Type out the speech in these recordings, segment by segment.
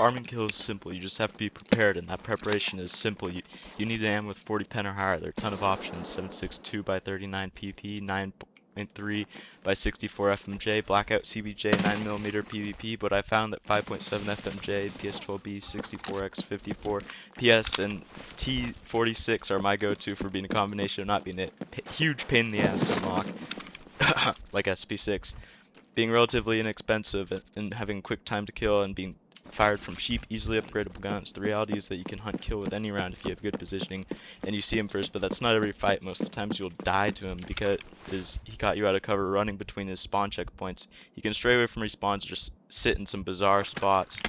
Farming kill is simple, you just have to be prepared, and that preparation is simple. You need an ammo with 40 pen or higher. There are a ton of options. 7.62 by 39 PP, 9.3 by 64 FMJ, Blackout CBJ, 9mm PvP, but I found that 5.7 FMJ, PS12B, 64x 54, PS, and T46 are my go-to for being a combination of not being a huge pain in the ass to unlock, like SP6, being relatively inexpensive and having quick time to kill and being fired from cheap, easily upgradable guns. The reality is that you can hunt kill with any round if you have good positioning and you see him first, but that's not every fight. Most of the times you'll die to him because he caught you out of cover running between his spawn checkpoints. He can stray away from respawns, just sit in some bizarre spots,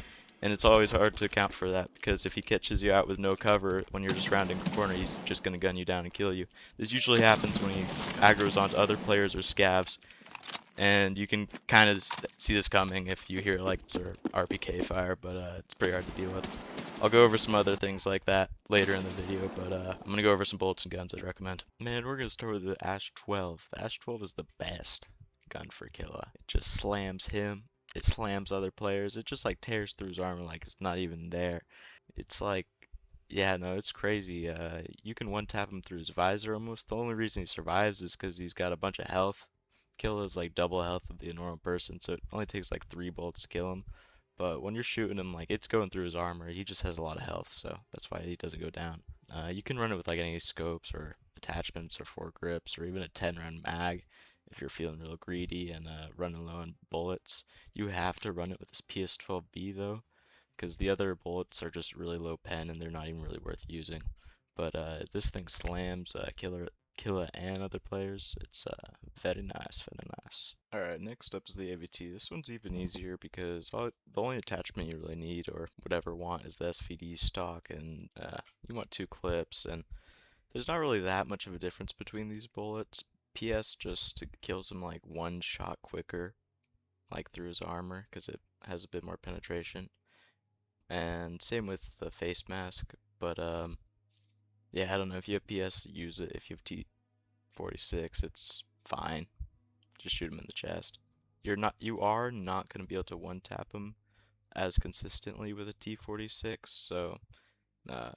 and it's always hard to account for that because if he catches you out with no cover when you're just rounding a corner, he's just going to gun you down and kill you. This usually happens when he aggroes onto other players or scavs, and you can kind of see this coming if you hear like sort of RPK fire, but it's pretty hard to deal with. I'll go over some other things like that later in the video, but I'm gonna go over some bullets and guns I'd recommend. Man, we're gonna start with the Ash 12. The Ash 12 is the best gun for Killa. It just slams him. It slams other players. It just like tears through his armor like it's not even there. It's like, yeah, no, it's crazy. You can one tap him through his visor almost. The only reason he survives is because he's got a bunch of health. Kill is like double health of the normal person, so it only takes like 3 bullets to kill him. But when you're shooting him, like it's going through his armor. He just has a lot of health, so that's why he doesn't go down. You can run it with like any scopes or attachments or foregrips or even a 10-round mag if you're feeling real greedy and running low on bullets. You have to run it with this PS12B though, because the other bullets are just really low pen and they're not even really worth using. But this thing slams Killa and other players. It's very nice, very nice. Alright, next up is the AVT. This one's even easier because the only attachment you really need or would ever want is the SVD stock, and you want 2 clips, and there's not really that much of a difference between these bullets. PS just kills him like 1 shot quicker, like through his armor, because it has a bit more penetration. And same with the face mask, but yeah, I don't know, if you have PS, use it. If you have T46, it's fine. Just shoot him in the chest. You are not going to be able to one tap him as consistently with a T46, so uh,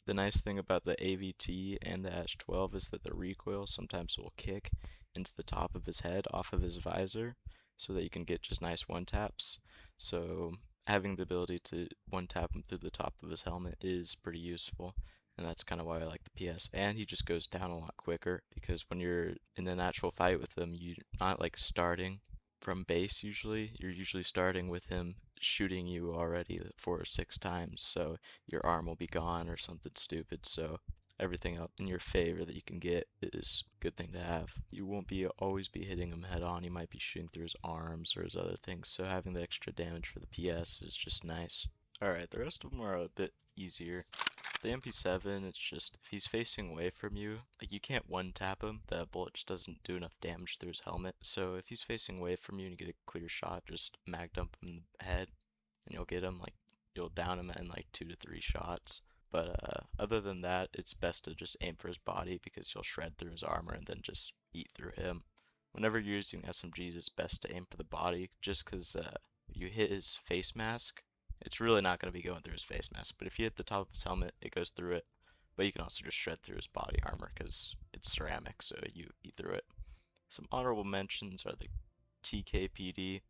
the nice thing about the AVT and the Ash 12 is that the recoil sometimes will kick into the top of his head off of his visor so that you can get just nice one taps. So having the ability to one tap him through the top of his helmet is pretty useful, and that's kind of why I like the PS. And he just goes down a lot quicker because when you're in an actual fight with him, you're not like starting from base usually. You're usually starting with him shooting you already 4 or 6 times, so your arm will be gone or something stupid. So everything up in your favor that you can get is a good thing to have. You won't always be hitting him head on. You might be shooting through his arms or his other things. So having the extra damage for the PS is just nice. Alright, the rest of them are a bit easier. The MP7, it's just, if he's facing away from you, like you can't one tap him, the bullet just doesn't do enough damage through his helmet. So if he's facing away from you and you get a clear shot, just mag dump him in the head and you'll get him, like, you'll down him in like 2 to 3 shots. But other than that, it's best to just aim for his body because you'll shred through his armor and then just eat through him. Whenever you're using SMGs, it's best to aim for the body just because you hit his face mask, it's really not going to be going through his face mask, but if you hit the top of his helmet, it goes through it. But you can also just shred through his body armor because it's ceramic, so you eat through it. Some honorable mentions are the TKPD,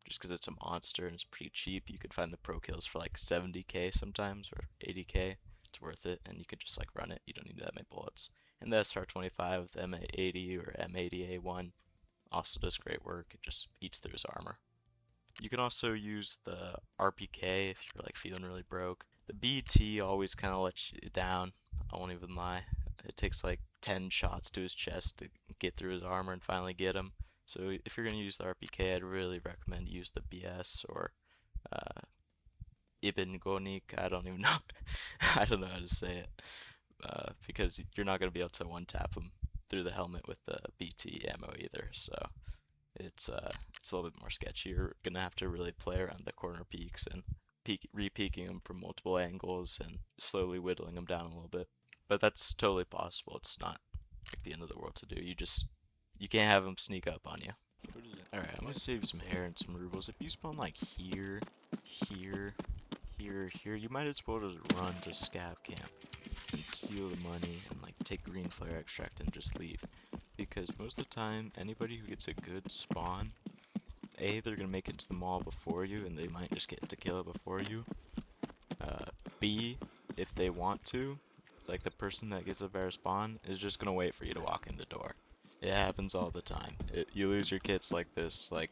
just because it's a monster and it's pretty cheap. You could find the pro kills for like 70k sometimes, or 80k. It's worth it, and you could just like run it. You don't need that many bullets. And the SR25 with M80 or M80A1 also does great work. It just eats through his armor. You can also use the RPK if you're like feeling really broke. The BT always kind of lets you down, I won't even lie. It takes like 10 shots to his chest to get through his armor and finally get him. So if you're going to use the RPK, I'd really recommend you use the BS or Ibn Gonik. I don't even know. I don't know how to say it. Because you're not going to be able to one tap him through the helmet with the BT ammo either. So it's a little bit more sketchy. You're gonna have to really play around the corner peaks and re-peeking them from multiple angles and slowly whittling them down a little bit. But that's totally possible. It's not like the end of the world to do. You can't have them sneak up on you. Alright, I'm gonna save some hair and some rubles. If you spawn like here, here, you might as well just run to scav camp and steal the money and like take green flare extract and just leave. Because most of the time, anybody who gets a good spawn, A, they're gonna make it to the mall before you and they might just get to kill it before you. B, if they want to, like the person that gets a better spawn is just gonna wait for you to walk in the door. It happens all the time. You lose your kits like this, like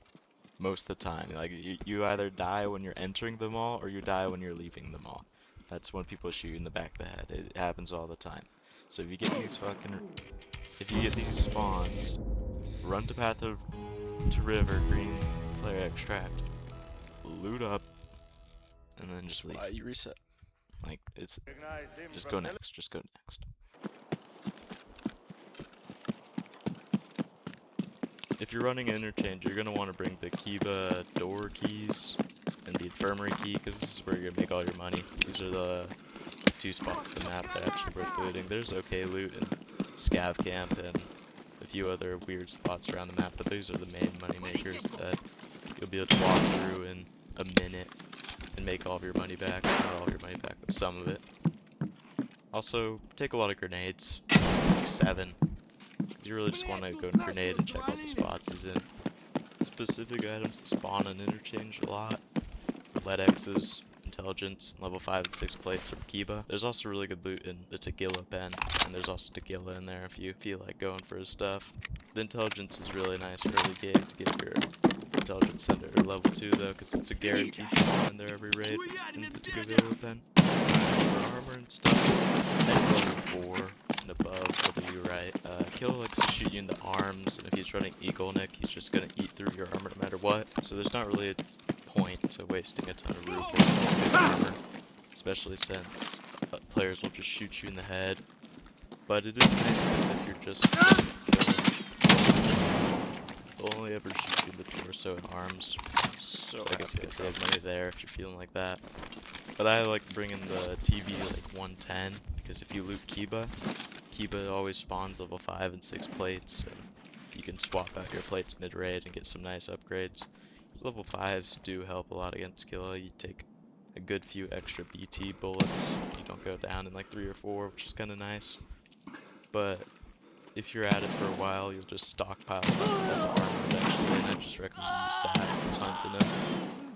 most of the time. Like you either die when you're entering the mall or you die when you're leaving the mall. That's when people shoot you in the back of the head. It happens all the time. So if you get these spawns, run to path to river, green flare extract, loot up, and then just leave. You reset. Like just go next. Just go next. If you're running Interchange, you're gonna want to bring the Kiba door keys and the infirmary key, because this is where you're gonna make all your money. These are the two spots in the map that actually worth looting. There's okay loot in scav camp and a few other weird spots around the map, but these are the main money makers that you'll be able to walk through in a minute and make all of your money back. Not all of your money back, but some of it. Also, take a lot of grenades, like 7. You really just want to go to grenade and check all the spots he's in. Specific items that spawn and interchange a lot. Lead X's, intelligence, level 5 and 6 plates from Kiba. There's also really good loot in the Killa pen, and there's also Killa in there if you feel like going for his stuff. The intelligence is really nice early game to get your intelligence center level 2 though, because it's a guaranteed spawn in there every raid in the Killa pen. For armor and stuff, at level 4 and above will do you right. Killa likes to shoot you in the arms, and if he's running Eagle Nick, he's just gonna eat through your armor no matter what. So there's not really a point to wasting a ton of room for armor, especially since players will just shoot you in the head. But it is nice because if you're just they'll only ever shoot you in the torso and arms. So I guess you could save money there if you're feeling like that. But I like bringing the TV like 110 because if you loot Kiba, Kiba always spawns level 5 and 6 plates, and you can swap out your plates mid-raid and get some nice upgrades. Level 5s do help a lot against Killa. You take a good few extra BT bullets. You don't go down in like 3 or 4, which is kind of nice. But if you're at it for a while, you'll just stockpile them as armor eventually, and I just recommend you use that if you're hunting them.